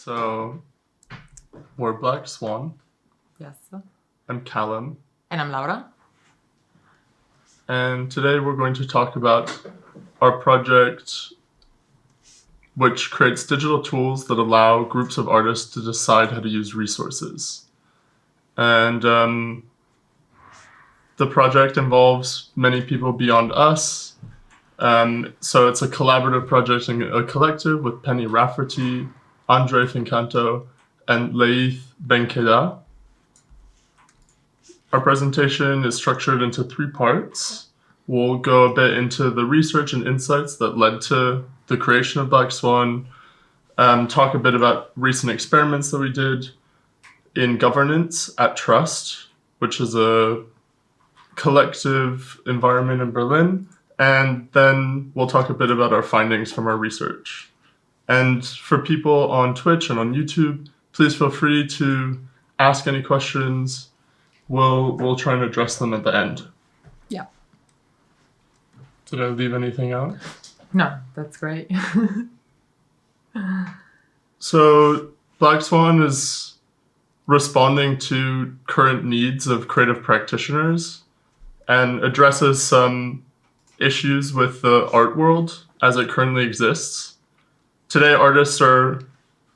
So, we're Black Swan. Yes. I'm Calum. And I'm Laura. And today we're going to talk about our project, which creates digital tools that allow groups of artists to decide how to use resources. And the project involves many people beyond us. So it's a collaborative project and a collective with Penny Rafferty, Andre Fincanto, and Laith Benkeda. Our presentation is structured into 3 parts. We'll go a bit into the research and insights that led to the creation of Black Swan, talk a bit about recent experiments that we did in governance at Trust, which is a collective environment in Berlin, and then we'll talk a bit about our findings from our research. And for people on Twitch and on YouTube, please feel free to ask any questions. We'll try and address them at the end. Yeah. Did I leave anything out? No, that's great. So Black Swan is responding to current needs of creative practitioners and addresses some issues with the art world as it currently exists. Today, artists are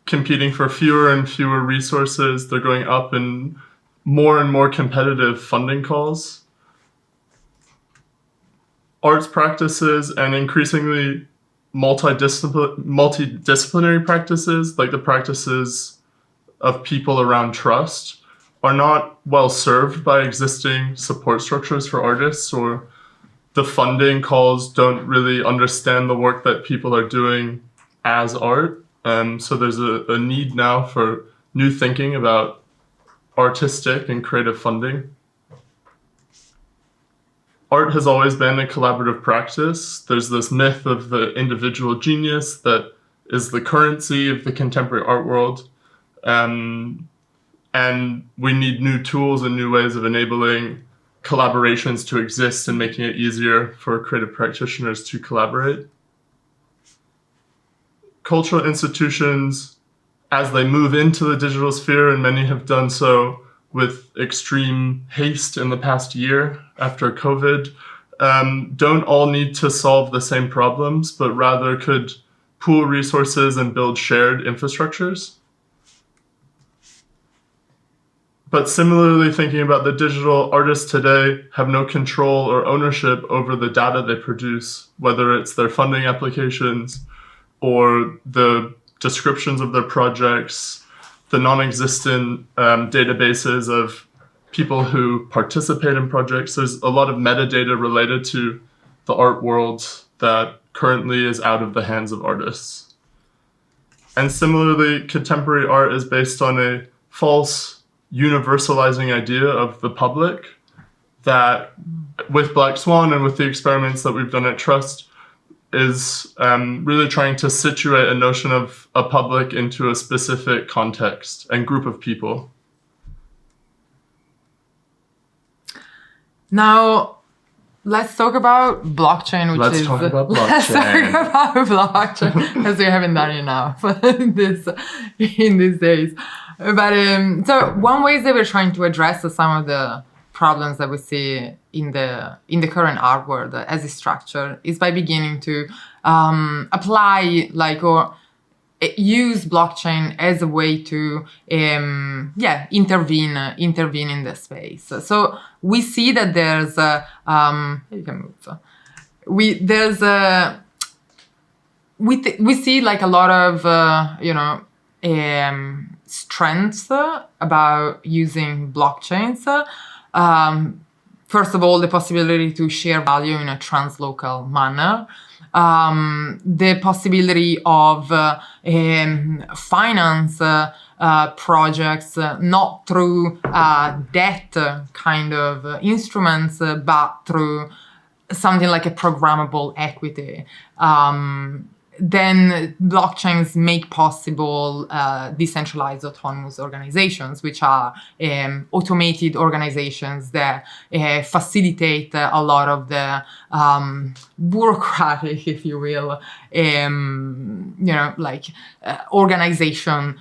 competing for fewer and fewer resources. They're going up in more and more competitive funding calls. Arts practices and increasingly multidisciplinary practices, like the practices of people around trust, are not well served by existing support structures for artists, or the funding calls don't really understand the work that people are doing as art. So there's a need now for new thinking about artistic and creative funding. Art has always been a collaborative practice. There's this myth of the individual genius that is the currency of the contemporary art world. And we need new tools and new ways of enabling collaborations to exist and making it easier for creative practitioners to collaborate. Cultural institutions, as they move into the digital sphere, and many have done so with extreme haste in the past year after COVID, don't all need to solve the same problems, but rather could pool resources and build shared infrastructures. But similarly, thinking about the digital, artists today have no control or ownership over the data they produce, whether it's their funding applications or the descriptions of their projects, the non-existent databases of people who participate in projects. There's a lot of metadata related to the art world that currently is out of the hands of artists. And similarly, contemporary art is based on a false universalizing idea of the public that, with Black Swan and with the experiments that we've done at Trust, is really trying to situate a notion of a public into a specific context and group of people. Now, let's talk about blockchain, Let's talk about blockchain, as we haven't done enough in these days. But so one way that we're trying to address some of the problems that we see in the current art world as a structure is by beginning to apply or use blockchain as a way to intervene in the space. So we see that there's we see like a lot of strengths about using blockchains. First of all, the possibility to share value in a translocal manner, the possibility of finance projects not through debt kind of instruments, but through something like a programmable equity. then blockchains make possible decentralized autonomous organizations, which are automated organizations that facilitate a lot of the bureaucratic, if you will, organization,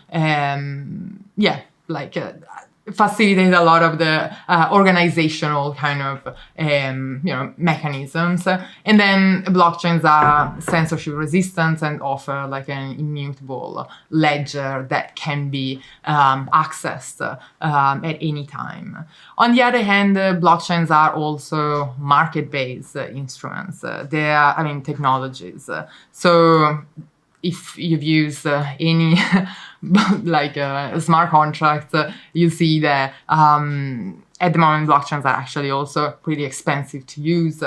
facilitate a lot of the organizational kind of mechanisms. And then blockchains are censorship resistant and offer like an immutable ledger that can be accessed at any time. On the other hand, blockchains are also market-based instruments. They are, technologies. So if you've used any smart contracts, you see that at the moment blockchains are actually also pretty expensive to use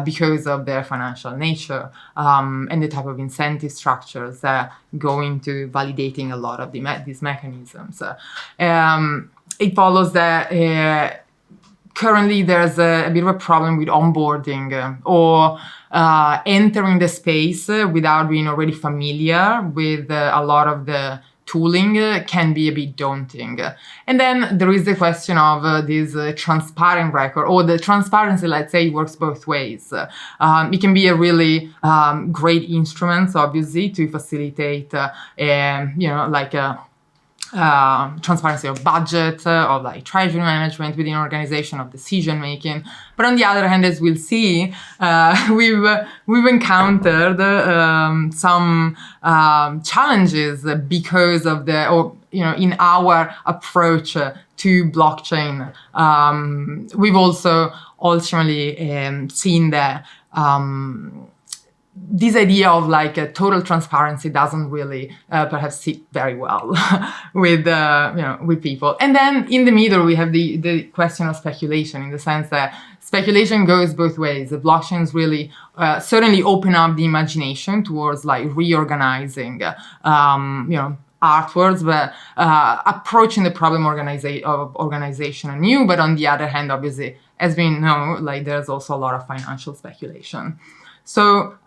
because of their financial nature and the type of incentive structures that go into validating a lot of these mechanisms. It follows that currently there's a bit of a problem with onboarding or entering the space without being already familiar with a lot of the tooling can be a bit daunting. And then there is the question of this transparent record, or the transparency, let's say, works both ways. It can be a really great instrument, obviously, to facilitate, transparency of budget, of like treasury management within an organization, of decision making. But on the other hand, as we'll see, we've encountered some challenges because of in our approach to blockchain. We've also ultimately seen that this idea of like a total transparency doesn't really perhaps sit very well with people. And then in the middle we have the question of speculation, in the sense that speculation goes both ways. The blockchains really certainly open up the imagination towards like reorganizing artworks, but approaching the problem of organization anew. But on the other hand, obviously, as we know, like there's also a lot of financial speculation. So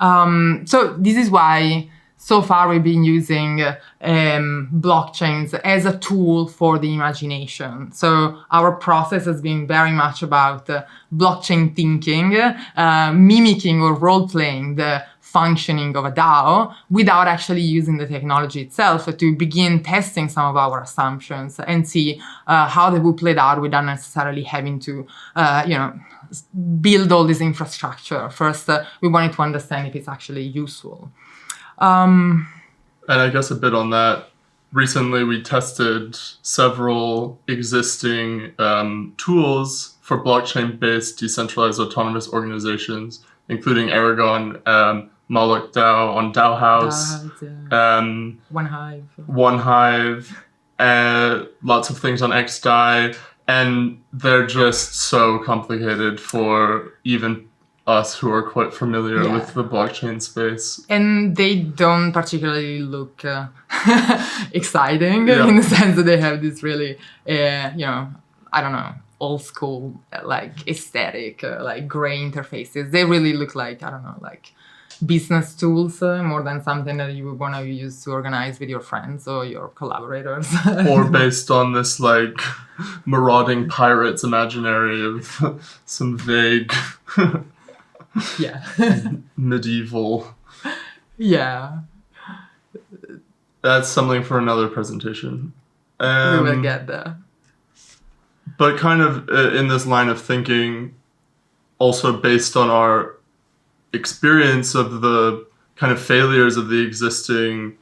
this is why so far we've been using blockchains as a tool for the imagination. So our process has been very much about blockchain thinking, mimicking or role-playing the functioning of a DAO without actually using the technology itself, to begin testing some of our assumptions and see how they would play out without necessarily having to, build all this infrastructure. First, we wanted to understand if it's actually useful. And I guess a bit on that, recently we tested several existing tools for blockchain-based decentralized autonomous organizations, including Aragon, Moloch DAO on DAO House, OneHive, lots of things on XDAI, and they're just so complicated for even us who are quite familiar with the blockchain space. And they don't particularly look exciting in the sense that they have this really, old school, like aesthetic, like gray interfaces. They really look like, like business tools more than something that you would want to use to organize with your friends or your collaborators. Or based on this like marauding pirates imaginary of some vague medieval. Yeah. That's something for another presentation. We will get there. But kind of in this line of thinking, also based on our experience of the kind of failures of the existing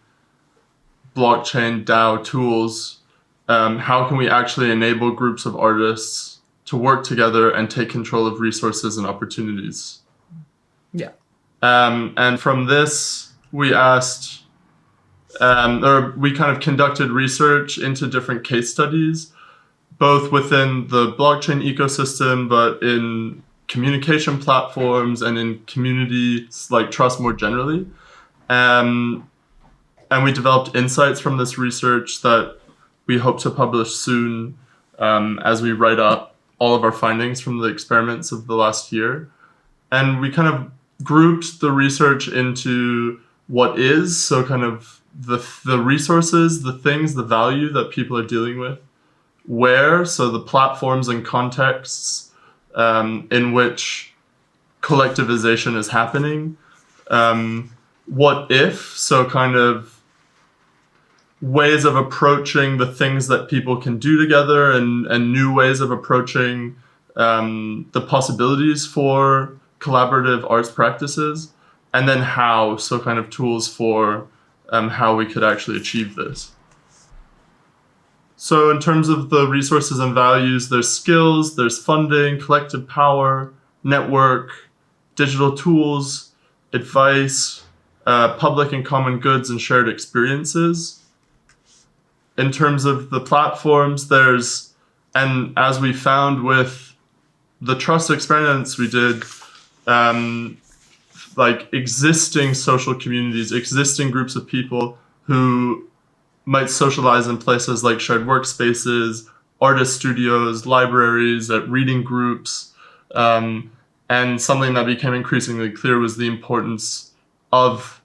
blockchain DAO tools, how can we actually enable groups of artists to work together and take control of resources and opportunities? Yeah. And from this, we asked, we kind of conducted research into different case studies, both within the blockchain ecosystem, but in communication platforms and in communities like trust more generally. And we developed insights from this research that we hope to publish soon as we write up all of our findings from the experiments of the last year. And we kind of grouped the research into what is, so kind of the resources, the things, the value that people are dealing with. Where, so the platforms and contexts in which collectivization is happening. What if, so kind of ways of approaching the things that people can do together, and new ways of approaching the possibilities for collaborative arts practices. And then how, so kind of tools for how we could actually achieve this. So in terms of the resources and values, there's skills, there's funding, collective power, network, digital tools, advice, public and common goods, and shared experiences. In terms of the platforms, there's, and as we found with the trust experiments we did, like existing social communities, existing groups of people who might socialize in places like shared workspaces, artist studios, libraries, at reading groups. And something that became increasingly clear was the importance of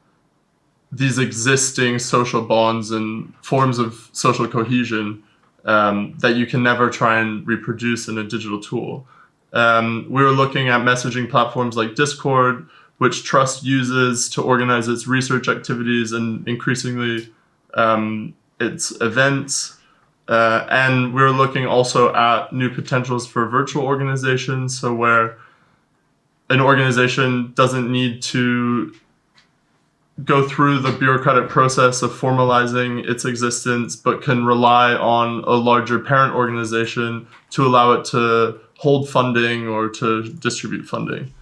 these existing social bonds and forms of social cohesion that you can never try and reproduce in a digital tool. We were looking at messaging platforms like Discord, which Trust uses to organize its research activities and increasingly its events. And we were looking also at new potentials for virtual organizations, so where an organization doesn't need to go through the bureaucratic process of formalizing its existence, but can rely on a larger parent organization to allow it to hold funding or to distribute funding.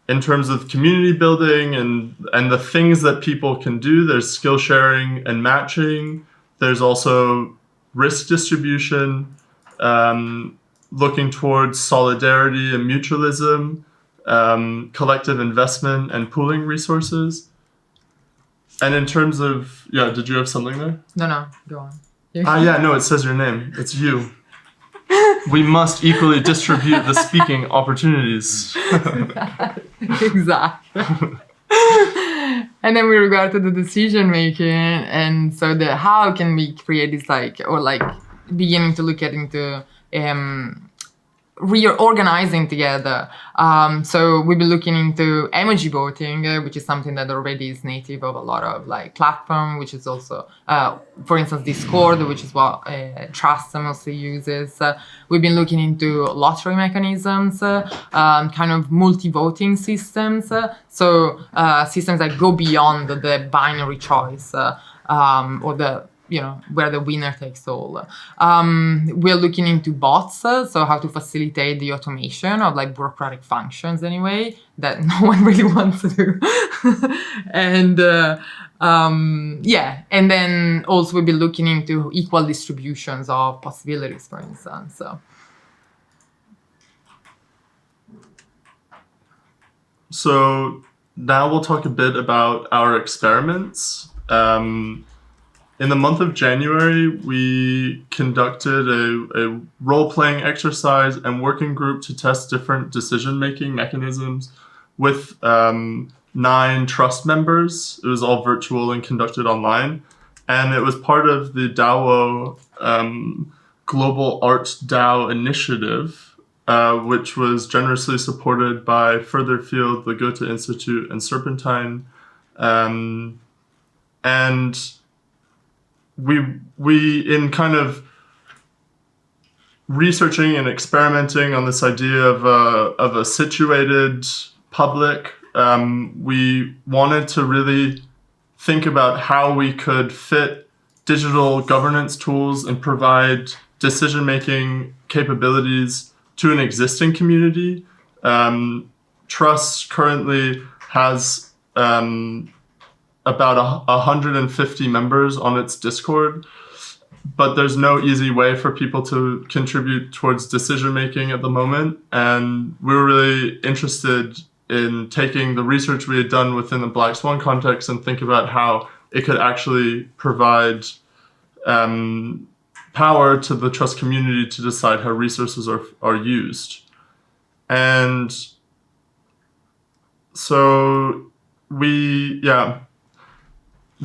In terms of community building and the things that people can do, there's skill sharing and matching. There's also risk distribution, looking towards solidarity and mutualism, collective investment and pooling resources. And in terms of, yeah, did you have something there? No, go on. Yeah, no, it says your name. It's you. We must equally distribute the speaking opportunities. Exactly. And then with regard to the decision making, and so the how can we create this beginning to look at into reorganizing together. So we'll be looking into emoji voting, which is something that already is native of a lot of platform, which is also, for instance, Discord, which is what Trust mostly uses. We've been looking into lottery mechanisms, kind of multi-voting systems. So systems that go beyond the binary choice or the where the winner takes all. We're looking into bots, so how to facilitate the automation of bureaucratic functions anyway, that no one really wants to do. And and then also we'll be looking into equal distributions of possibilities, for instance. So now we'll talk a bit about our experiments. In the month of January, we conducted a role-playing exercise and working group to test different decision-making mechanisms with 9 Trust members. It was all virtual and conducted online. And it was part of the DAO Global Art DAO initiative, which was generously supported by Furtherfield, the Goethe Institute, and Serpentine. And we in kind of researching and experimenting on this idea of a situated public, we wanted to really think about how we could fit digital governance tools and provide decision-making capabilities to an existing community. Trust currently has about 150 members on its Discord, but there's no easy way for people to contribute towards decision making at the moment. And we were really interested in taking the research we had done within the Black Swan context and think about how it could actually provide power to the Trust community to decide how resources are used. And so we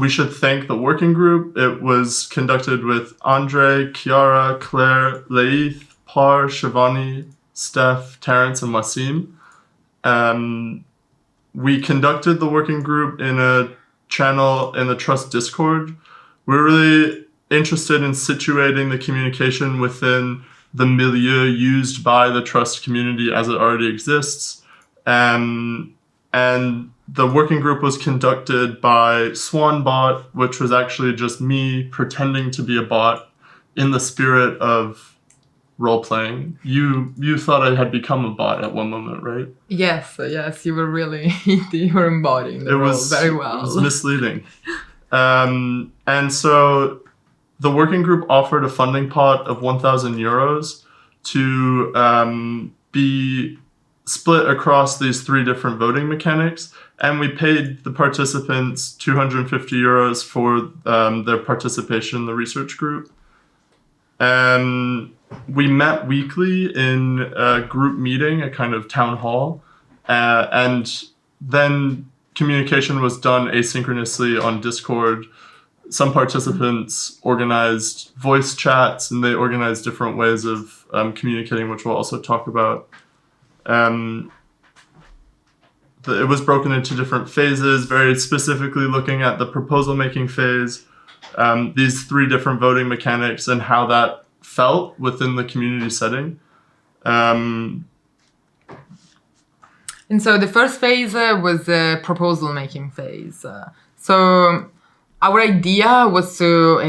should thank the working group. It was conducted with Andre, Chiara, Claire, Laith, Par, Shivani, Steph, Terrence, and Wasim. We conducted the working group in a channel in the Trust Discord. We're really interested in situating the communication within the milieu used by the Trust community as it already exists. And the working group was conducted by Swan Bot, which was actually just me pretending to be a bot in the spirit of role-playing. You thought I had become a bot at one moment, right? Yes, you were really, you were embodying the role very well. It was misleading. And so the working group offered a funding pot of 1,000 euros to be split across these 3 different voting mechanics, and we paid the participants 250 euros for their participation in the research group. We met weekly in a group meeting, a kind of town hall, and then communication was done asynchronously on Discord. Some participants organized voice chats, and they organized different ways of communicating, which we'll also talk about. It was broken into different phases, very specifically looking at the proposal making phase, these 3 different voting mechanics and how that felt within the community setting. And so the first phase was the proposal making phase. So our idea was to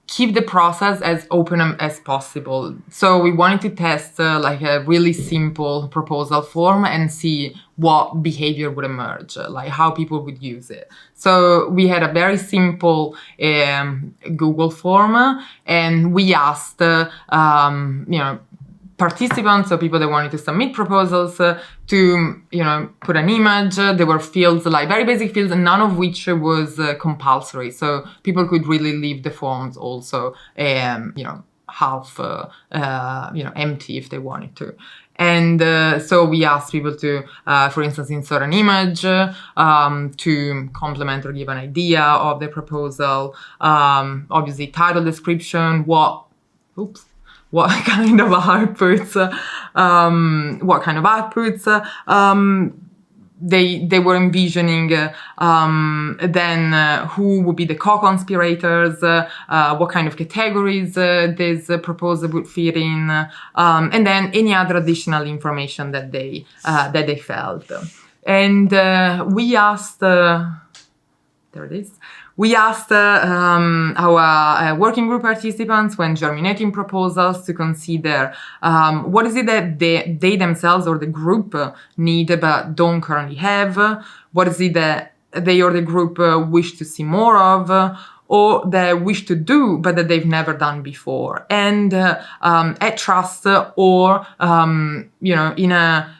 keep the process as open as possible. So we wanted to test like a really simple proposal form and see what behavior would emerge, like how people would use it. So we had a very simple Google form, and we asked, participants, so people that wanted to submit proposals, to put an image. There were fields, like very basic fields, none of which was compulsory. So people could really leave the forms also, half empty if they wanted to. And so we asked people to, for instance, insert an image to complement or give an idea of the proposal. Obviously, title, description, what kind of outputs, they were envisioning, then who would be the co-conspirators, what kind of categories this proposal would fit in, and then any other additional information that they felt. And we asked, there it is. We asked our working group participants, when germinating proposals, to consider what is it that they themselves or the group need but don't currently have, what is it that they or the group wish to see more of, or they wish to do but that they've never done before, and at Trust or in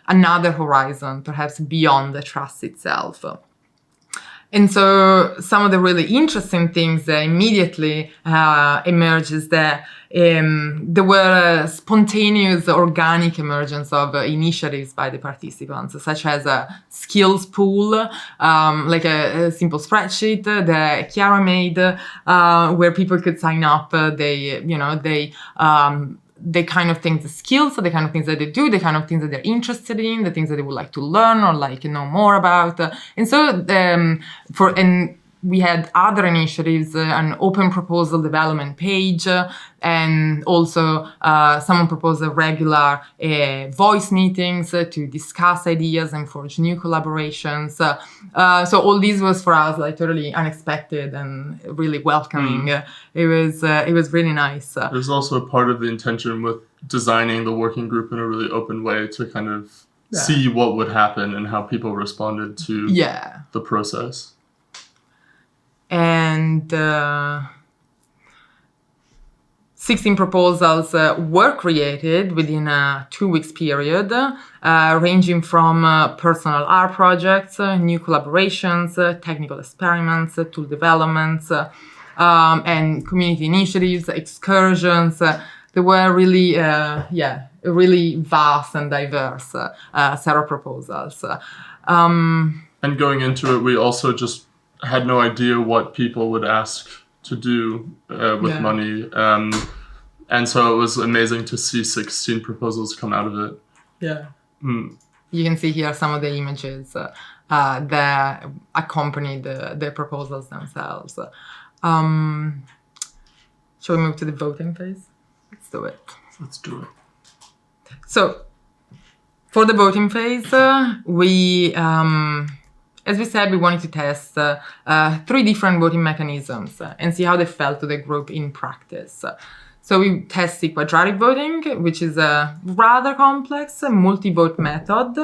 another horizon, perhaps beyond the Trust itself. And so some of the really interesting things that immediately emerged is that there were a spontaneous, organic emergence of initiatives by the participants, such as a skills pool, like a simple spreadsheet that Chiara made, where people could sign up. The kind of things, the skills, the kind of things that they do, the kind of things that they're interested in, the things that they would like to learn or know more about. And so we had other initiatives, an open proposal development page, and also someone proposed a regular voice meetings to discuss ideas and forge new collaborations. So all this was for us like totally unexpected and really welcoming. It was really nice. There's also part of the intention with designing the working group in a really open way to kind of see what would happen and how people responded to the process. And 16 proposals were created within a 2 weeks period, ranging from personal art projects, new collaborations, technical experiments, tool developments, and community initiatives, excursions. They were really, a really vast and diverse set of proposals. And going into it, we also just had no idea what people would ask to do with money. And so it was amazing to see 16 proposals come out of it. Yeah. You can see here some of the images that accompany the proposals themselves. Shall we move to the voting phase? Let's do it. Let's do it. So, for the voting phase, we, as we said, we wanted to test 3 different voting mechanisms and see how they felt to the group in practice. So we tested quadratic voting, which is a rather complex multi-vote method,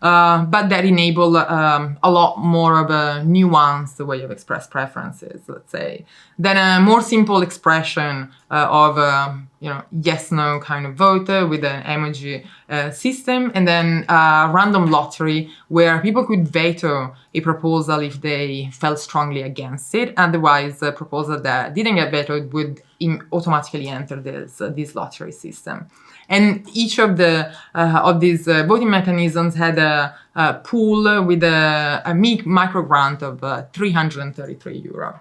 but that enable a lot more of a nuanced way of express preferences, let's say, than a more simple expression of yes/no kind of vote with an emoji system, and then a random lottery where people could veto a proposal if they felt strongly against it. Otherwise, a proposal that didn't get vetoed would automatically enter this lottery system. And each of these voting mechanisms had a pool with a micro grant of €333.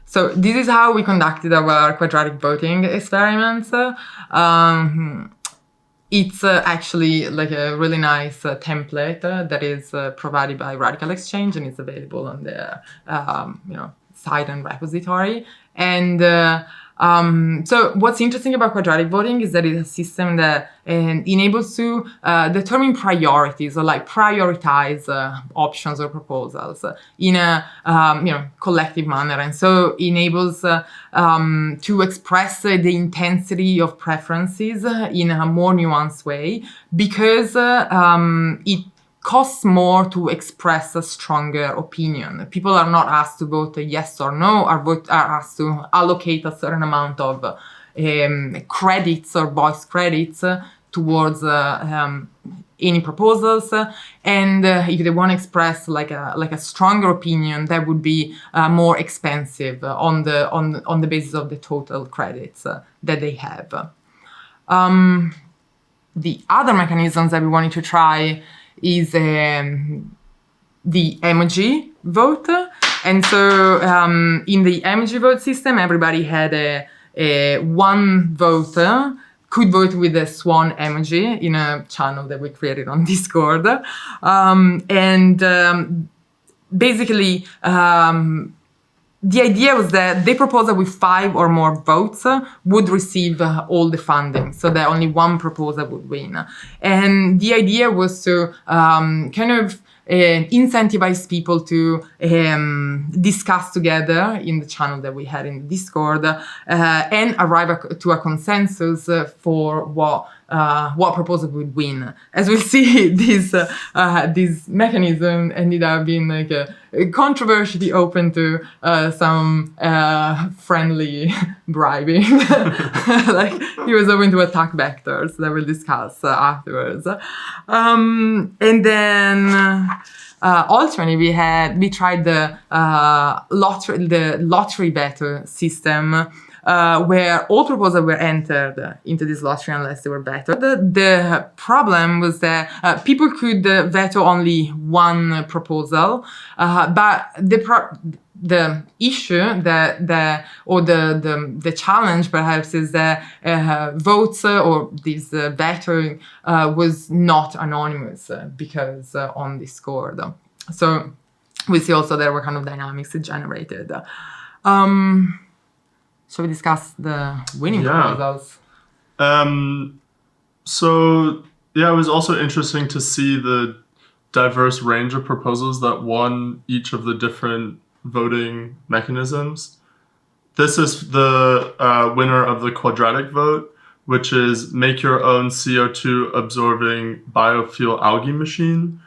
So this is how we conducted our quadratic voting experiments. It's actually like a really nice template that is provided by Radical Exchange, and it's available on their site and repository. And so what's interesting about quadratic voting is that it's a system that enables to determine priorities, or like prioritize options or proposals in a collective manner, and so enables to express the intensity of preferences in a more nuanced way, because it costs more to express a stronger opinion. People are not asked to vote yes or no, are asked to allocate a certain amount of credits or voice credits towards any proposals. And if they want to express like a stronger opinion, that would be more expensive on the basis of the total credits that they have. The other mechanisms that we wanted to try is the Emoji Vote. And so in the Emoji Vote system, everybody had a one vote, could vote with a swan emoji in a channel that we created on Discord. Basically, the idea was that the proposal with 5 or more votes would receive all the funding, so that only one proposal would win. And the idea was to kind of incentivize people to discuss together in the channel that we had in Discord and arrive to a consensus for what proposal would win. As we see, this mechanism ended up being like a controversially open to some friendly bribing. Like he was open to attack vectors that we'll discuss afterwards. And then ultimately we tried the lottery veto system, where all proposals were entered into this lottery unless they were vetoed. The problem was that people could veto only one proposal, but the issue or the challenge perhaps is that votes or this vetoing was not anonymous because on Discord. So we see also there were kind of dynamics generated. Shall we discuss the winning proposals? So it was also interesting to see the diverse range of proposals that won each of the different voting mechanisms. This is the winner of the quadratic vote, which is make your own CO2 absorbing biofuel algae machine,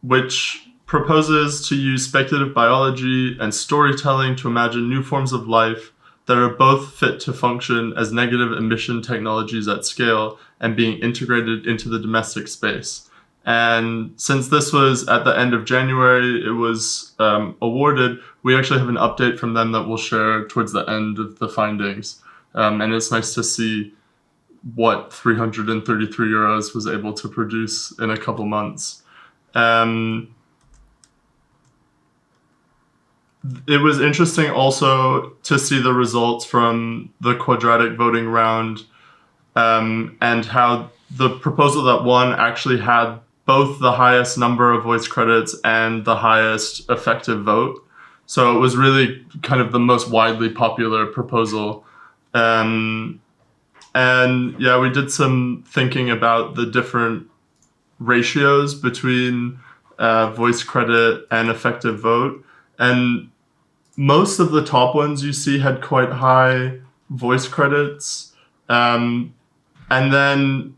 which proposes to use speculative biology and storytelling to imagine new forms of life that are both fit to function as negative emission technologies at scale and being integrated into the domestic space. And since this was at the end of January, it was awarded, we actually have an update from them that we'll share towards the end of the findings. And it's nice to see what 333 euros was able to produce in a couple months. It was interesting also to see the results from the quadratic voting round, and how the proposal that won actually had both the highest number of voice credits and the highest effective vote. So it was really kind of the most widely popular proposal. And yeah, we did some thinking about the different ratios between voice credit and effective vote. And most of the top ones you see had quite high voice credits. And then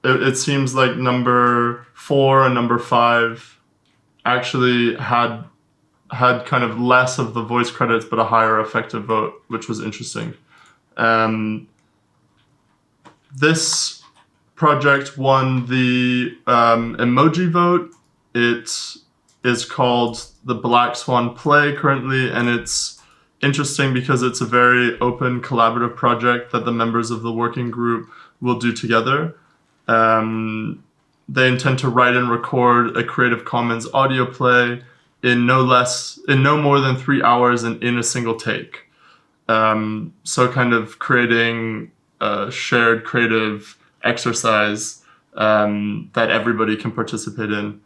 it seems like number 4 and number 5 actually had kind of less of the voice credits but a higher effective vote, which was interesting. This project won the Emoji Vote. It is called the Black Swan Play currently, and it's interesting because it's a very open, collaborative project that the members of the working group will do together. They intend to write and record a Creative Commons audio play in no more than 3 hours and in a single take. So kind of creating a shared creative exercise that everybody can participate in.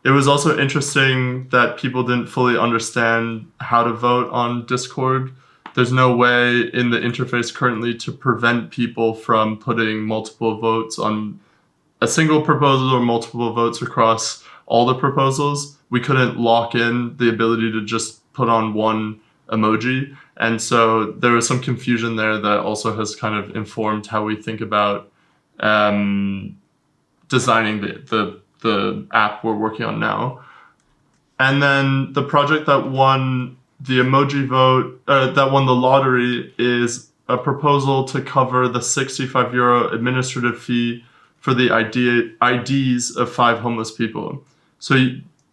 It was also interesting that people didn't fully understand how to vote on Discord. There's no way in the interface currently to prevent people from putting multiple votes on a single proposal or multiple votes across all the proposals. We couldn't lock in the ability to just put on one emoji. And so there was some confusion there that also has kind of informed how we think about designing the app we're working on now. And then the project that won the Emoji Vote, that won the lottery, is a proposal to cover the 65 euro administrative fee for the IDs of 5 homeless people. So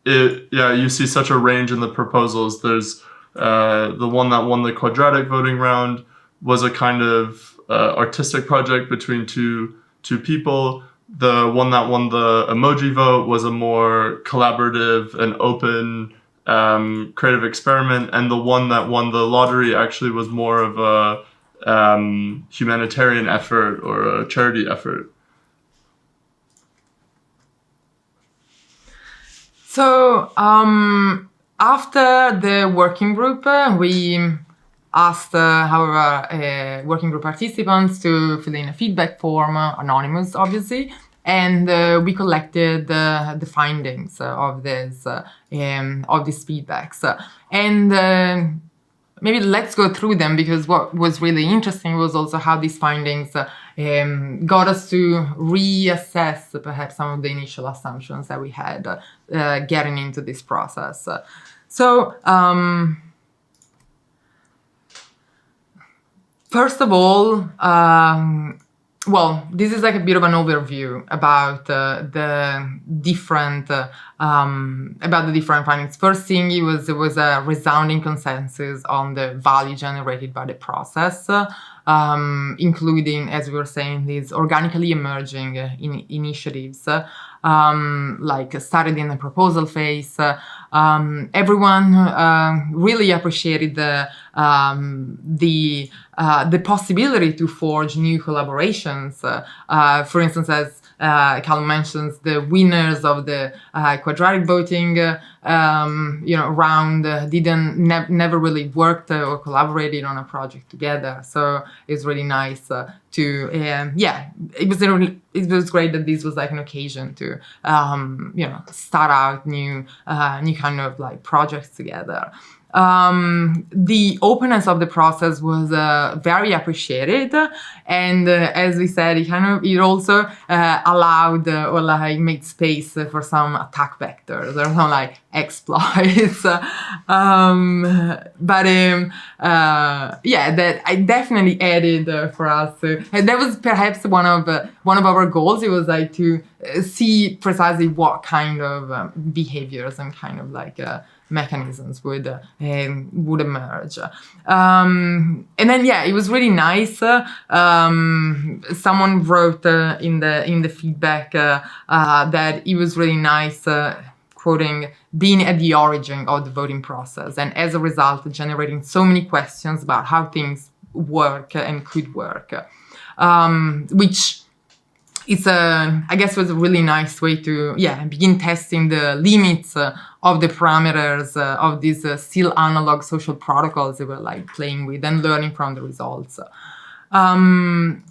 you see such a range in the proposals. There's the one that won the quadratic voting round was a kind of artistic project between two people. The one that won the Emoji Vote was a more collaborative and open creative experiment, and the one that won the lottery actually was more of a humanitarian effort or a charity effort. So after the working group, we asked our working group participants to fill in a feedback form, anonymous obviously, and we collected the findings of these feedbacks. And maybe let's go through them, because what was really interesting was also how these findings got us to reassess perhaps some of the initial assumptions that we had getting into this process. So first of all, well, this is like a bit of an overview about the different findings. First thing, there was a resounding consensus on the value generated by the process, including, as we were saying, these organically emerging initiatives, like started in the proposal phase. Everyone really appreciated the possibility to forge new collaborations. For instance, as Calum mentions, the winners of the quadratic voting round never really worked or collaborated on a project together. So it's really nice it was great that this was like an occasion to start out new kind of like projects together. The openness of the process was very appreciated, and as we said, it also allowed or like made space for some attack vectors or some like exploits. That I definitely added for us, and that was perhaps one of our goals. It was like to see precisely what kind of behaviors and kind of like mechanisms would emerge. And then it was really nice. Someone wrote in the feedback that it was really nice, quoting, being at the origin of the voting process, and as a result generating so many questions about how things work and could work, which it's I guess was a really nice way to begin testing the limits of the parameters of these still analog social protocols they were like playing with and learning from the results. Then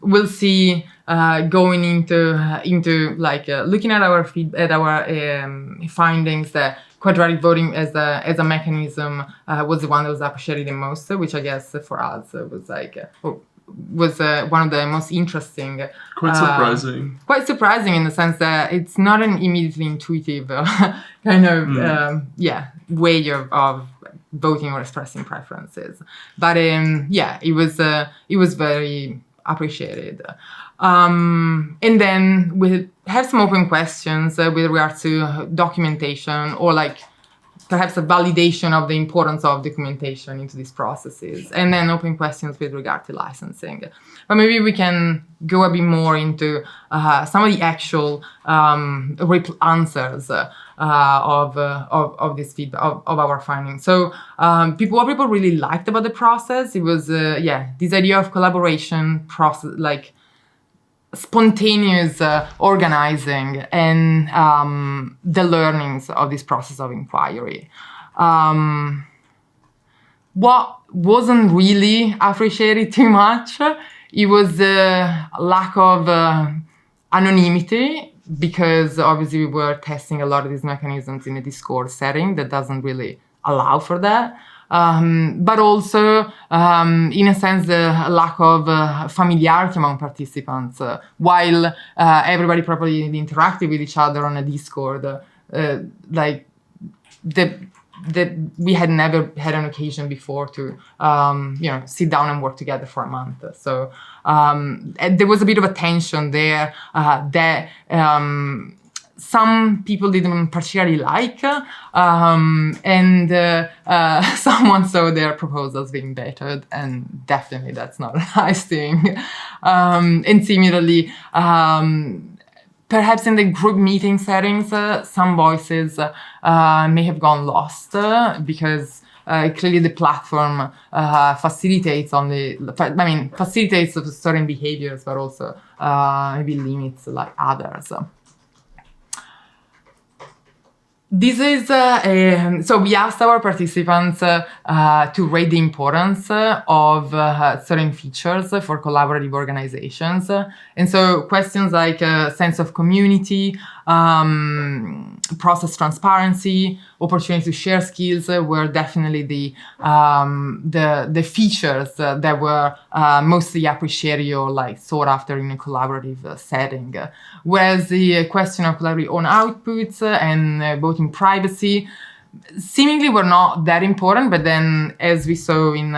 we'll see going into like looking at our findings that quadratic voting as a mechanism was the one that was appreciated the most, which I guess for us was like was one of the most interesting. Quite surprising. Quite surprising in the sense that it's not an immediately intuitive kind of way of voting or expressing preferences, but it was very appreciated. And then we have some open questions with regards to documentation, or like perhaps a validation of the importance of documentation into these processes, and then open questions with regard to licensing. But maybe we can go a bit more into some of the actual answers of this feedback of our findings. So what people really liked about the process, it was this idea of collaboration process, like spontaneous organizing and the learnings of this process of inquiry. What wasn't really appreciated too much, it was the lack of anonymity, because obviously we were testing a lot of these mechanisms in a Discord setting that doesn't really allow for that. But also, in a sense, the lack of familiarity among participants. While everybody probably interacted with each other on a Discord, we had never had an occasion before to, sit down and work together for a month. So there was a bit of a tension there that some people didn't particularly like, and someone saw their proposals being bettered, and definitely that's not a nice thing. And similarly, perhaps in the group meeting settings, some voices may have gone lost because clearly the platform facilitates certain behaviors, but also maybe limits like others. This is, so we asked our participants to rate the importance of certain features for collaborative organizations. And so questions like sense of community, process transparency, opportunity to share skills were definitely the features that were mostly appreciated or like sought after in a collaborative setting. Whereas the question of collaborative own outputs and voting privacy seemingly were not that important, but then as we saw in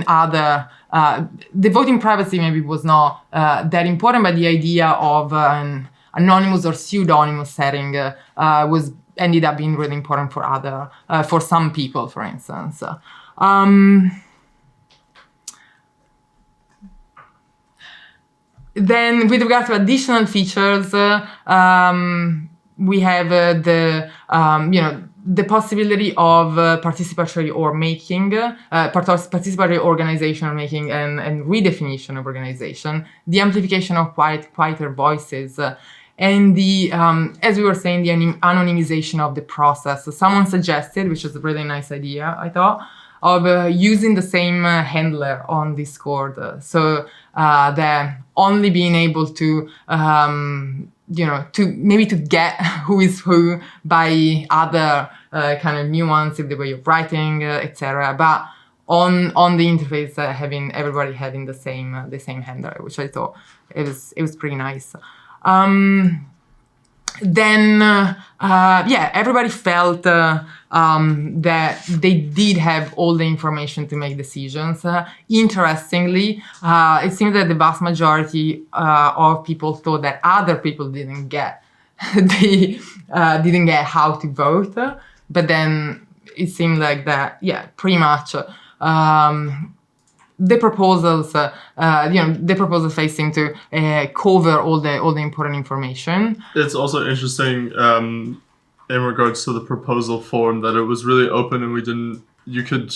other, the voting privacy maybe was not that important, but the idea of an anonymous or pseudonymous setting ended up being really important for for some people, for instance. Then, with regard to additional features, we have the possibility of participatory participatory organization making and redefinition of organization, the amplification of quieter voices, and the, as we were saying, the anonymization of the process. So someone suggested, which is a really nice idea, I thought, of using the same handler on Discord. So that only being able to, to get who is who by other kind of nuance in the way of writing, etc. But on the interface, everybody having the same handler, which I thought it was pretty nice. then everybody felt that they did have all the information to make decisions. Interestingly, it seems that the vast majority of people thought that other people didn't get they didn't get how to vote, but then it seemed like that pretty much the proposals, the proposals facing to cover all the important information. It's also interesting in regards to the proposal form that it was really open and you could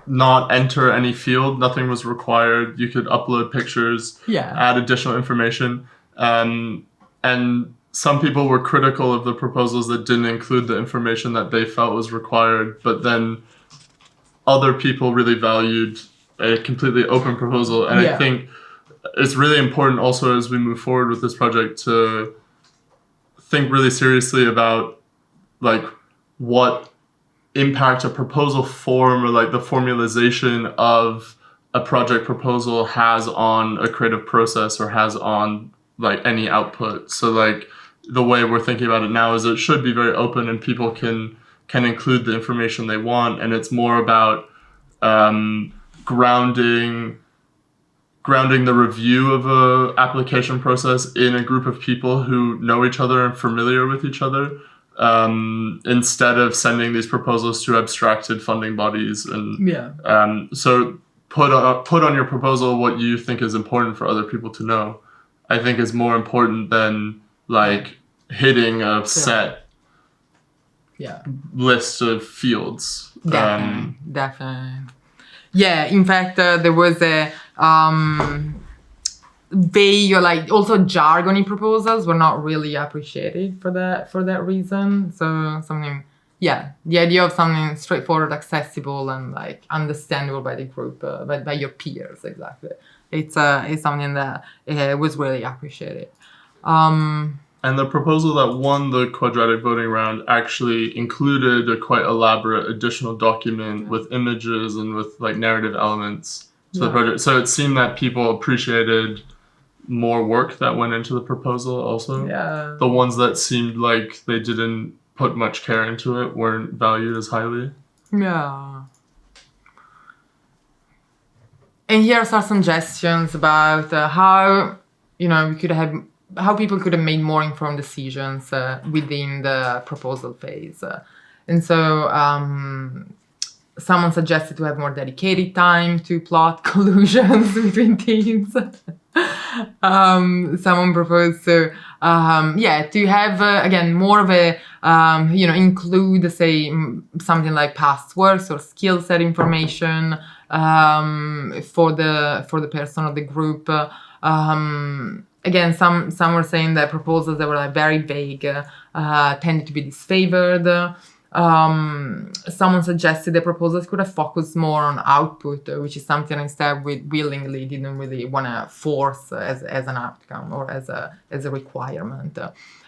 not enter any field, nothing was required. You could upload pictures, add additional information, and some people were critical of the proposals that didn't include the information that they felt was required, but then other people really valued a completely open proposal. And I think it's really important also as we move forward with this project to think really seriously about like what impact a proposal form or like the formalization of a project proposal has on a creative process or has on like any output. So like the way we're thinking about it now is it should be very open and people can include the information they want, and it's more about grounding the review of a application process in a group of people who know each other and familiar with each other, instead of sending these proposals to abstracted funding bodies. And so put on your proposal what you think is important for other people to know, I think is more important than like hitting a set list of fields. Definitely. Yeah, in fact, there was a vague or like also jargony proposals were not really appreciated for that reason. So something, the idea of something straightforward, accessible, and like understandable by the group, by your peers, exactly. It's something that was really appreciated. And the proposal that won the quadratic voting round actually included a quite elaborate additional document with images and with like narrative elements to the project. So it seemed that people appreciated more work that went into the proposal also. Yeah. The ones that seemed like they didn't put much care into it weren't valued as highly. Yeah. And here are some suggestions about how people could have made more informed decisions within the proposal phase. And so someone suggested to have more dedicated time to plot collusions between teams. Someone proposed to have, again, more of a, include, say, something like past works or skill set information for the person or the group. Again, some were saying that proposals that were like very vague tended to be disfavored. Someone suggested that proposals could have focused more on output, which is something instead we willingly didn't really want to force as an outcome or as a requirement.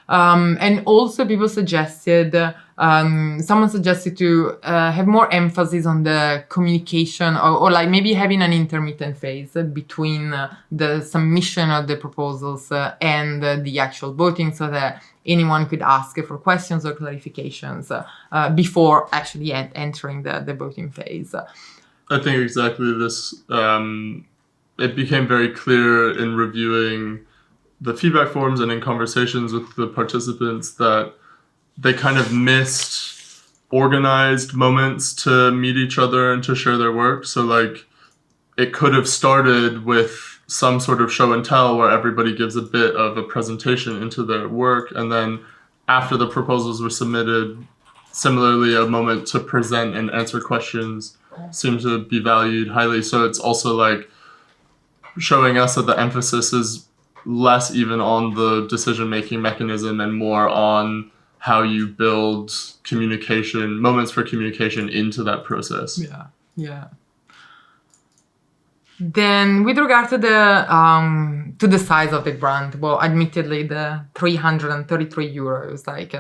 And also people suggested, someone suggested to have more emphasis on the communication or like maybe having an intermittent phase between the submission of the proposals and the actual voting, so that anyone could ask for questions or clarifications before actually entering the voting phase. I think exactly this, it became very clear in reviewing the feedback forms and in conversations with the participants that they kind of missed organized moments to meet each other and to share their work. So like it could have started with some sort of show and tell where everybody gives a bit of a presentation into their work, and then after the proposals were submitted, similarly a moment to present and answer questions seemed to be valued highly. So it's also like showing us that the emphasis is less even on the decision-making mechanism and more on how you build communication, moments for communication into that process. Yeah. Then with regard to the size of the grant, well, admittedly, the 333 euros, like,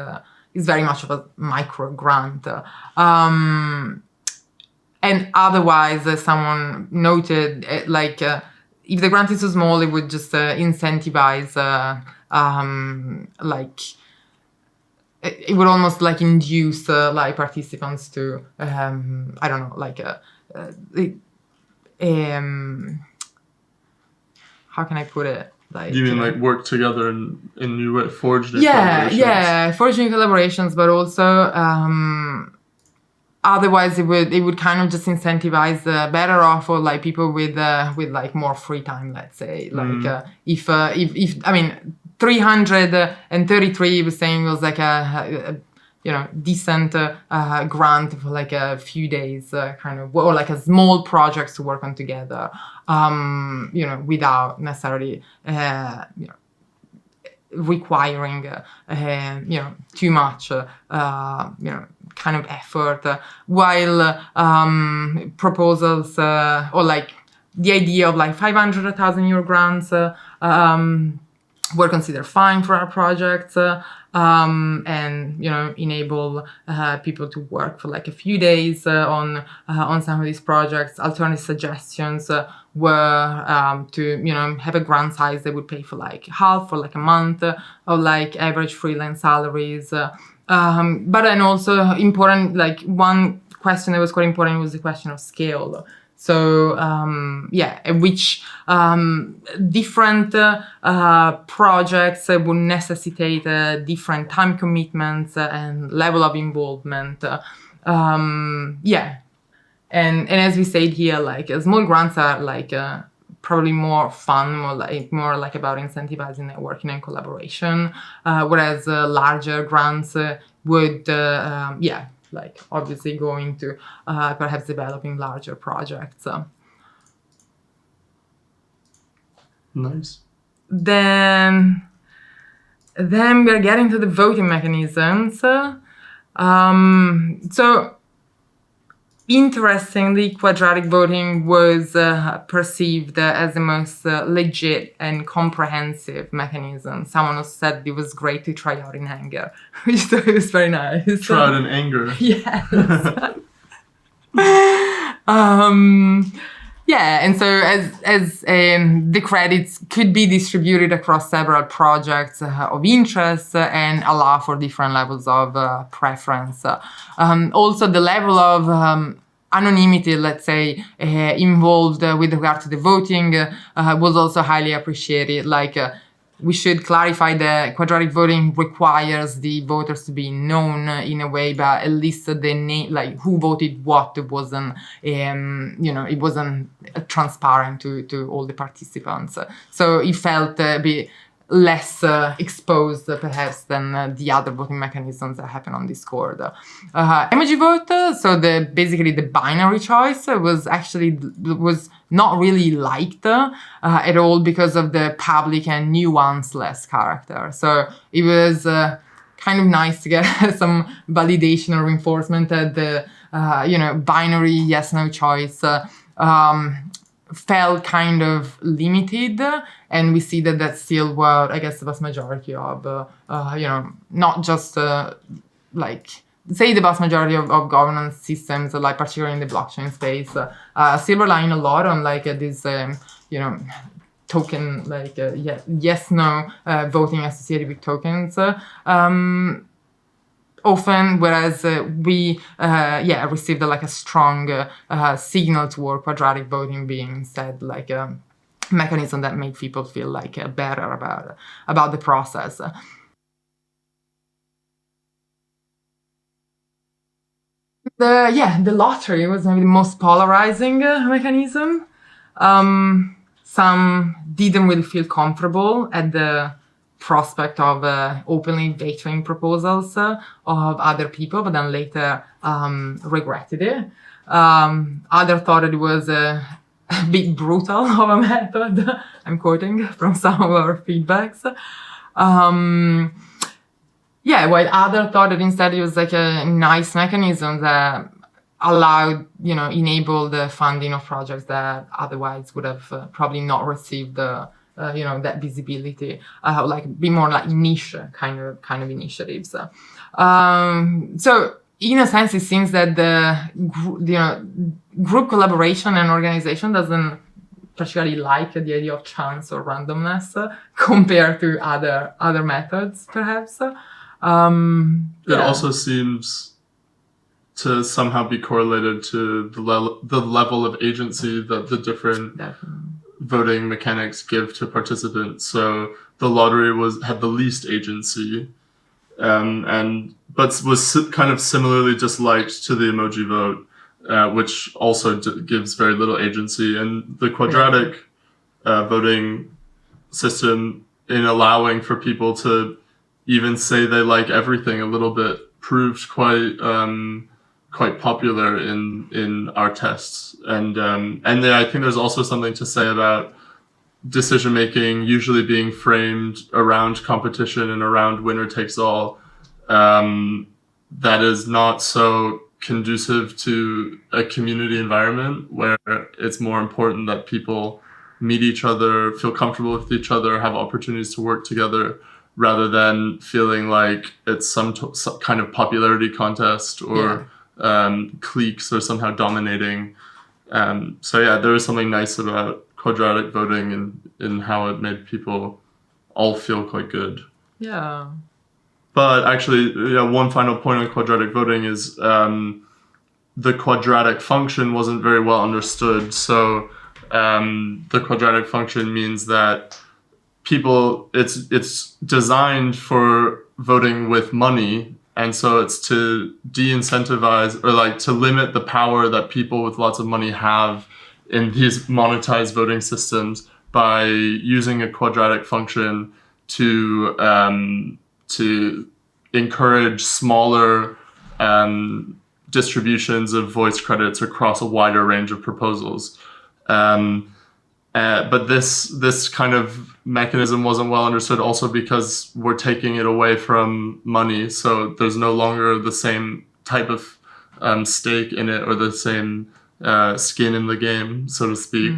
is very much of a micro grant. And otherwise, someone noted, if the grant is too small, it would just incentivize, it would almost like induce like participants to I don't know, like how can I put it? Like, you mean like work together in new way, forge new yeah, collaborations? yeah, forging collaborations, but also otherwise it would kind of just incentivize better off or like people with like more free time, let's say. Like if I mean 333 was saying was like a you know, decent grant for like a few days, kind of, or like a small projects to work on together, you know, without necessarily, you know, requiring, you know, too much, you know, kind of effort, while proposals or like the idea of like 500, 1,000 euro grants were considered fine for our projects, and you know, enable people to work for like a few days on some of these projects. Alternative suggestions were to, you know, have a grant size that would pay for like half or like a month of like average freelance salaries. But then also important, like one question that was quite important was the question of scale. So yeah, which different projects would necessitate different time commitments and level of involvement. Yeah, and as we said here, like small grants are like probably more fun, more like about incentivizing networking and collaboration, whereas larger grants would yeah, like obviously going to perhaps developing larger projects. Nice. Then we're getting to the voting mechanisms. So interestingly, quadratic voting was perceived as the most legit and comprehensive mechanism. Someone else said it was great to try out in anger, which I thought was very nice. Try out in anger. Yes. Yeah, and so as the credits could be distributed across several projects of interest and allow for different levels of preference. Also, the level of anonymity, let's say, involved with regard to the voting was also highly appreciated. Like, we should clarify that quadratic voting requires the voters to be known in a way, but at least the name, like who voted what, wasn't, you know, it wasn't transparent to all the participants. So it felt a bit less exposed, perhaps, than the other voting mechanisms that happen on Discord. Emoji Vote, so basically the binary choice, was not really liked at all because of the public and nuanceless character. So it was kind of nice to get some validation or reinforcement that the you know, binary yes/no choice felt kind of limited, and we see that that's still what I guess the vast majority of you know, not just like say the vast majority of governance systems, like particularly in the blockchain space, still relying a lot on like this you know, token, like yes/no voting associated with tokens. Often, whereas we yeah, received like a strong signal toward quadratic voting being instead like a mechanism that made people feel like better about the process. The lottery was maybe the most polarizing mechanism. Some didn't really feel comfortable at the prospect of openly vetoing proposals of other people, but then later regretted it. Others thought it was a bit brutal of a method. I'm quoting from some of our feedbacks. Yeah, while others thought that instead it was like a nice mechanism that allowed, you know, enabled the funding of projects that otherwise would have probably not received the you know, that visibility, like be more like niche kind of initiatives. So in a sense, it seems that the you know, group collaboration and organization doesn't particularly like the idea of chance or randomness compared to other methods, perhaps. It also seems to somehow be correlated to the level of agency that the different voting mechanics give to participants. So the lottery had the least agency, but was kind of similarly disliked to the Emoji Vote, which also gives very little agency. And the quadratic voting system, in allowing for people to even say they like everything a little bit, proved quite popular in our tests. And I think there's also something to say about decision making usually being framed around competition and around winner takes all. That is not so conducive to a community environment where it's more important that people meet each other, feel comfortable with each other, have opportunities to work together, rather than feeling like it's some kind of popularity contest or cliques are somehow dominating. So yeah, there was something nice about quadratic voting and how it made people all feel quite good. Yeah. But actually, one final point on quadratic voting is the quadratic function wasn't very well understood. So the quadratic function means that it's designed for voting with money, and so it's to de-incentivize or like to limit the power that people with lots of money have in these monetized voting systems by using a quadratic function to encourage smaller distributions of voice credits across a wider range of proposals. But this kind of mechanism wasn't well understood also because we're taking it away from money. So there's no longer the same type of stake in it or the same skin in the game, so to speak.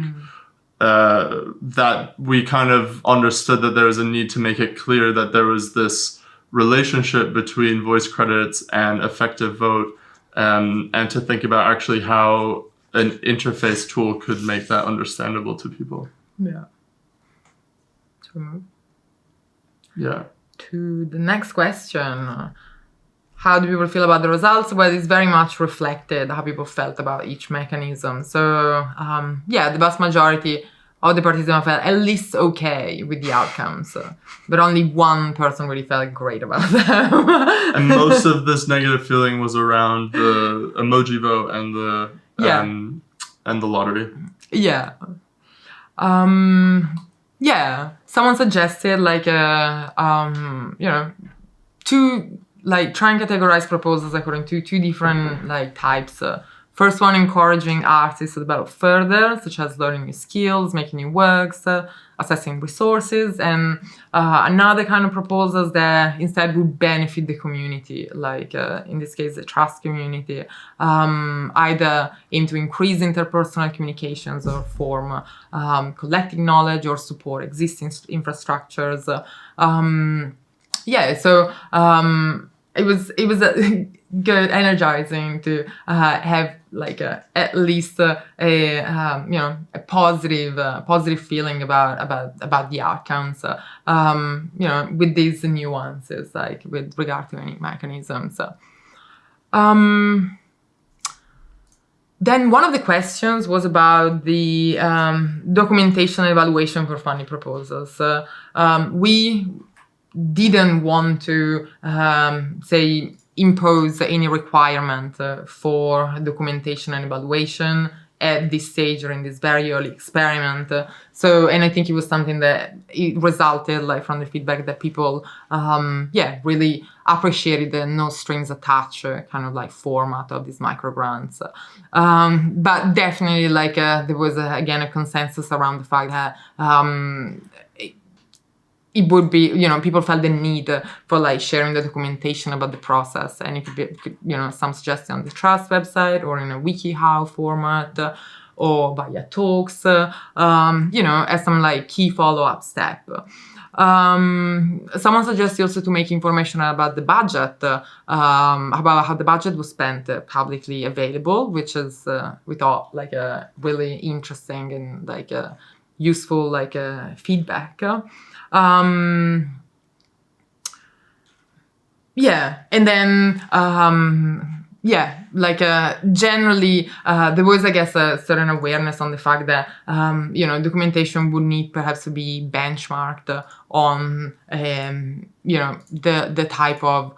That we kind of understood that there was a need to make it clear that there was this relationship between voice credits and effective vote, and to think about actually how an interface tool could make that understandable to people. Yeah. Yeah. To the next question. How do people feel about the results? Well, it's very much reflected how people felt about each mechanism. So, the vast majority of the participants felt at least okay with the outcomes. But only one person really felt great about them. And most of this negative feeling was around the Emoji Vote and the lottery. Yeah. Someone suggested try and categorize proposals according to two different types. First one, encouraging artists to develop further, such as learning new skills, making new works, assessing resources, and another kind of proposals that instead would benefit the community, in this case, the trust community, either aim to increase interpersonal communications or form collective knowledge or support existing infrastructures. It was good, energizing to have at least a positive feeling about the outcomes. With these nuances, with regard to any mechanisms. Then one of the questions was about the documentation and evaluation for funding proposals. We didn't want to impose any requirement for documentation and evaluation at this stage or in this very early experiment. And I think it was something that it resulted from the feedback that people really appreciated the no strings attached format of these micro grants. But definitely there was again a consensus around the fact that it would be, people felt the need for sharing the documentation about the process, and it could be, some suggestion on the Trust website or in a WikiHow format or via talks, as some key follow-up step. Someone suggested also to make information about the budget, about how the budget was spent publicly available, which is, we thought, a really interesting and useful Yeah, and then generally there was, I guess, a certain awareness on the fact that documentation would need perhaps to be benchmarked on the type of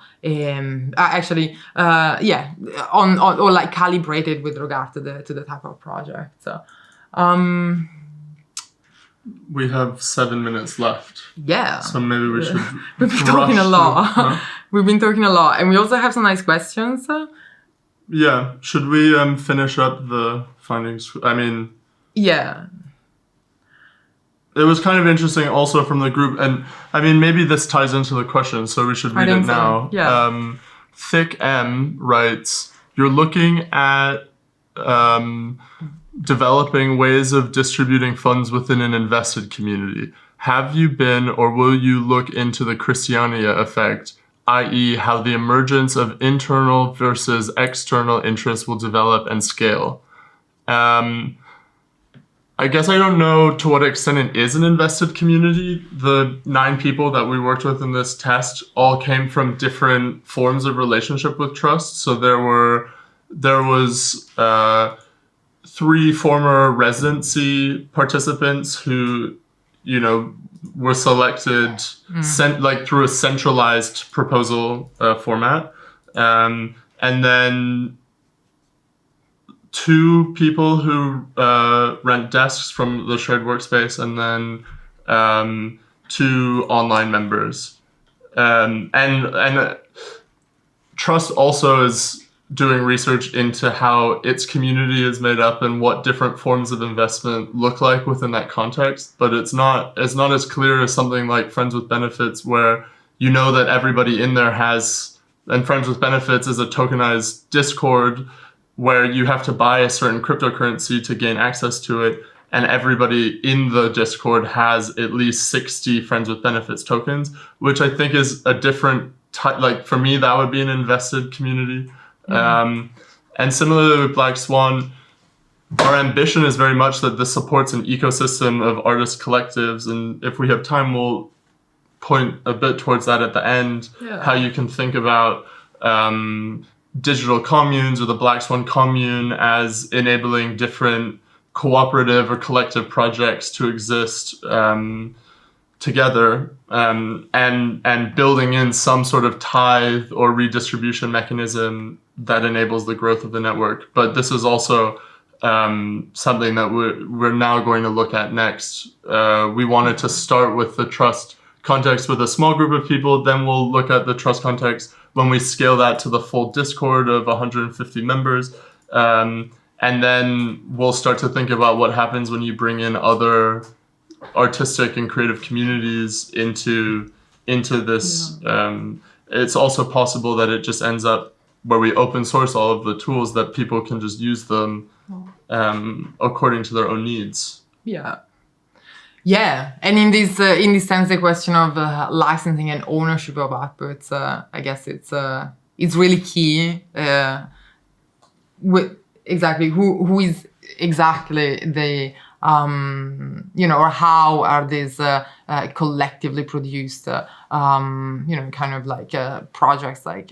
on or like calibrated with regard to the type of project. So we have 7 minutes left. Yeah. So maybe we should. We've been talking a lot. Huh? We've been talking a lot, and we also have some nice questions. Yeah. Should we finish up the findings? I mean. Yeah. It was kind of interesting also from the group, and I mean maybe this ties into the question, so we should read it now. So. Yeah. Thick M writes, "You're looking at developing ways of distributing funds within an invested community. Have you been or will you look into the Christiania effect, i.e. how the emergence of internal versus external interests will develop and scale?" I guess I don't know to what extent it is an invested community. The 9 people that we worked with in this test all came from different forms of relationship with trust. So there was 3 former residency participants who, were selected through a centralized proposal format, and then 2 people who rent desks from the shared workspace, and then 2 online members, and Trust also is doing research into how its community is made up and what different forms of investment look like within that context. But it's not as clear as something like Friends with Benefits, where that everybody in there has, and Friends with Benefits is a tokenized Discord where you have to buy a certain cryptocurrency to gain access to it, and everybody in the Discord has at least 60 Friends with Benefits tokens, which I think is a different type. Like for me, that would be an invested community. Mm-hmm. And similarly with Black Swan, our ambition is very much that this supports an ecosystem of artist collectives, and if we have time, we'll point a bit towards that at the end, how you can think about digital communes or the Black Swan commune as enabling different cooperative or collective projects to exist together, and building in some sort of tithe or redistribution mechanism that enables the growth of the network. But this is also something that we're now going to look at next. We wanted to start with the trust context with a small group of people, then we'll look at the trust context when we scale that to the full Discord of 150 members. And then we'll start to think about what happens when you bring in other artistic and creative communities into this. It's also possible that it just ends up where we open source all of the tools that people can just use them according to their own needs. Yeah, and in this sense, the question of licensing and ownership of outputs, I guess it's really key. Exactly, who is exactly the or how are these collectively produced kind of like projects like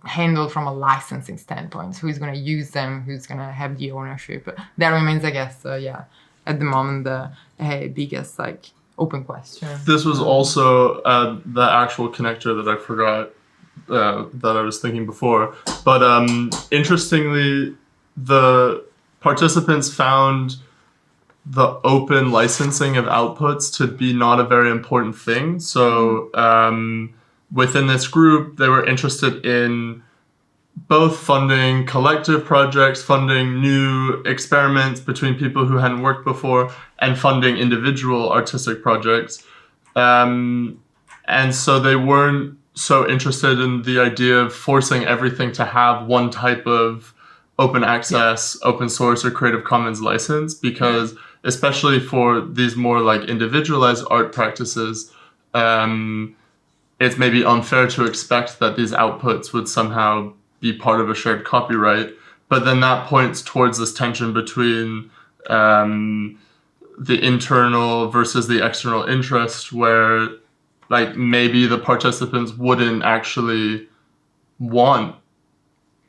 handled from a licensing standpoint. Who's going to use them? Who's going to have the ownership? That remains, I guess, at the moment the biggest open question. This was also the actual connector that I forgot that I was thinking before. But interestingly, the participants found the open licensing of outputs to be not a very important thing. So within this group, they were interested in both funding collective projects, funding new experiments between people who hadn't worked before, and funding individual artistic projects. And so they weren't so interested in the idea of forcing everything to have one type of open access, open source, or Creative Commons license, because especially for these more individualized art practices, it's maybe unfair to expect that these outputs would somehow be part of a shared copyright. But then that points towards this tension between the internal versus the external interest, where like maybe the participants wouldn't actually want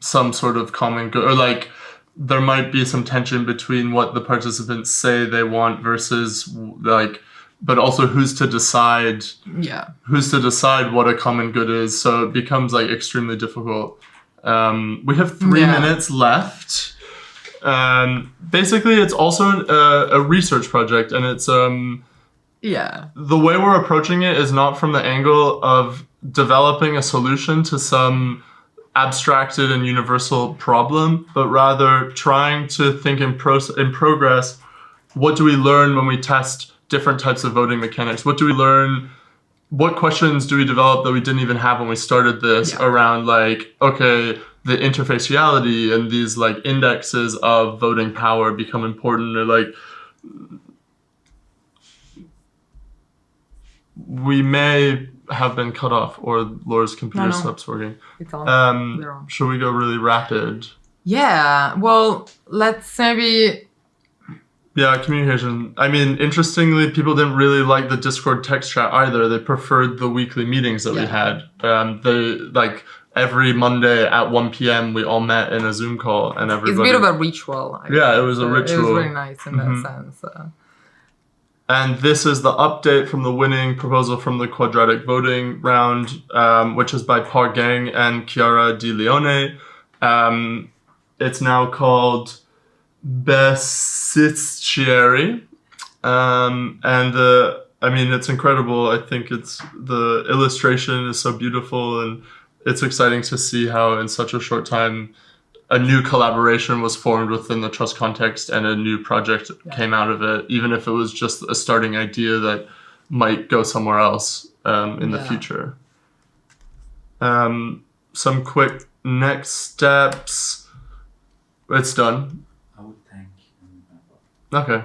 some sort of common good, or like there might be some tension between what the participants say they want versus like, but also who's to decide what a common good is. So it becomes like extremely difficult. We have 3 minutes left. Basically it's also a research project, and it's the way we're approaching it is not from the angle of developing a solution to some abstracted and universal problem, but rather trying to think in progress, what do we learn when we test different types of voting mechanics? What do we learn? What questions do we develop that we didn't even have when we started this around like, okay, the interfaciality and these like indexes of voting power become important, or like we may have been cut off, or Laura's computer stops working. It's on. Should we go really rapid? Yeah, well, let's maybe... Yeah, communication. I mean, interestingly, people didn't really like the Discord text chat either. They preferred the weekly meetings that we had. They like every Monday at 1 p.m. we all met in a Zoom call, and everybody... It's a bit of a ritual. It was a ritual. It was really nice in that sense. And this is the update from the winning proposal from the Quadratic Voting round, which is by Par Gang and Chiara Di Leone. It's now called Beneficiary. And I mean, it's incredible. I think the illustration is so beautiful, and it's exciting to see how in such a short time a new collaboration was formed within the trust context, and a new project came out of it, even if it was just a starting idea that might go somewhere else in the future. Some quick next steps. It's done. I would thank you. Okay.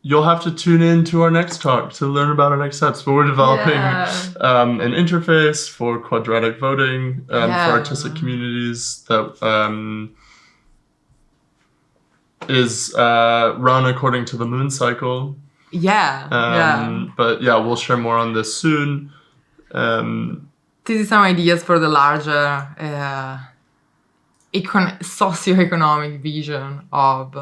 You'll have to tune in to our next talk to learn about our next steps. But we're developing an interface for quadratic voting for artistic communities that is run according to the moon cycle. But we'll share more on this soon. These are some ideas for the larger socioeconomic vision of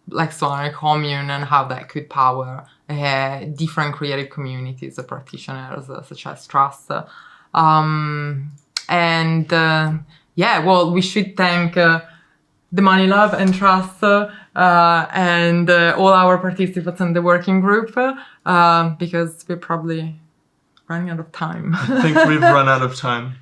like Swan commune, and how that could power different creative communities of practitioners such as trust. We should thank the MoneyLab and Trust and all our participants in the working group because we're probably running out of time. I think we've run out of time.